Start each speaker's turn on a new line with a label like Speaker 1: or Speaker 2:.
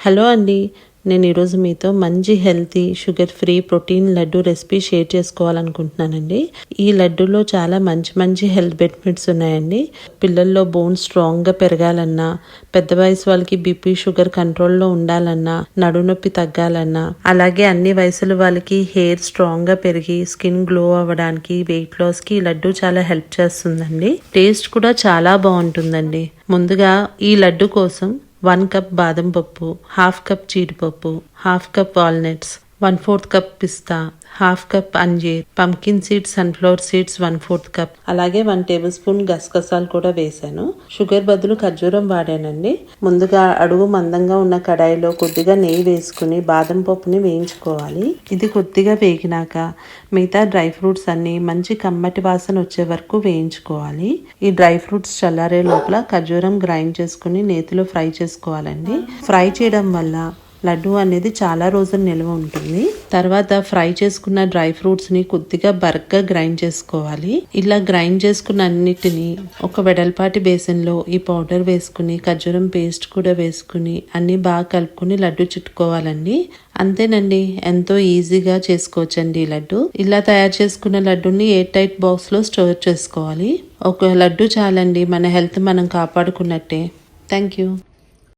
Speaker 1: Hello అండి, నేను ఈరోజు మీతో మంచి healthy sugar free protein laddu recipe share చేసుకోవాలనుకుంటున్నానండి. ఈ లడ్డూలో చాలా మంచి హెల్త్ బెనిఫిట్స్ ఉన్నాయండి. పిల్లల్లో బోన్స్ స్ట్రాంగ్గా పెరగాలన్నా, పెద్ద వయసు వాళ్ళకి బీపీ షుగర్ కంట్రోల్లో ఉండాలన్నా, నడునొప్పి తగ్గాలన్నా, అలాగే అన్ని వయసుల వాళ్ళకి హెయిర్ స్ట్రాంగ్గా పెరిగి స్కిన్ గ్లో అవ్వడానికి, వెయిట్ లాస్కి ఈ లడ్డు చాలా హెల్ప్ చేస్తుందండి. టేస్ట్ కూడా చాలా బాగుంటుందండి. ముందుగా ఈ లడ్డు కోసం 1 కప్ బాదం పప్పు, హాఫ్ కప్ జీడిపప్పు, హాఫ్ కప్ వాల్నట్స్, 1/4 కప్ పిస్తా, హాఫ్ కప్ అంజీర్, pumpkin seeds, sunflower seeds 1/4 cup, అలాగే 1 టేబుల్ స్పూన్ గసగసాలు కూడా వేసాను. షుగర్ బదులు ఖర్జూరం వాడానండి. ముందుగా అడుగు మందంగా ఉన్న కడాయిలో కొద్దిగా నెయ్యి వేసుకుని బాదం పప్పుని వేయించుకోవాలి. ఇది కొద్దిగా వేగినాక మిగతా డ్రై ఫ్రూట్స్ అన్ని మంచి కమ్మటి వాసన వచ్చే వరకు వేయించుకోవాలి. ఈ డ్రై ఫ్రూట్స్ చల్లారే లోపల ఖర్జూరం గ్రైండ్ చేసుకుని నేతిలో ఫ్రై చేసుకోవాలండి. ఫ్రై చేయడం వల్ల లడ్డు అనేది చాలా రోజులు నిల్వ ఉంటుంది. తర్వాత ఫ్రై చేసుకున్న డ్రై ఫ్రూట్స్ ని కొద్దిగా బరగ్గా గ్రైండ్ చేసుకోవాలి. ఇలా గ్రైండ్ చేసుకున్న అన్నిటిని ఒక వెడల్పాటి బేసిన్లో ఈ పౌడర్ వేసుకుని ఖర్జూరం పేస్ట్ కూడా వేసుకుని అన్ని బాగా కలుపుకుని లడ్డు చుట్టుకోవాలండి. అంతేనండి, ఎంతో ఈజీగా చేసుకోవచ్చండి ఈ లడ్డు. ఇలా తయారు చేసుకున్న లడ్డుని ఎయిర్ టైట్ బాక్స్ లో స్టోర్ చేసుకోవాలి. ఒక లడ్డు చాలండి, మన హెల్త్ మనం కాపాడుకున్నట్టే. Thank you.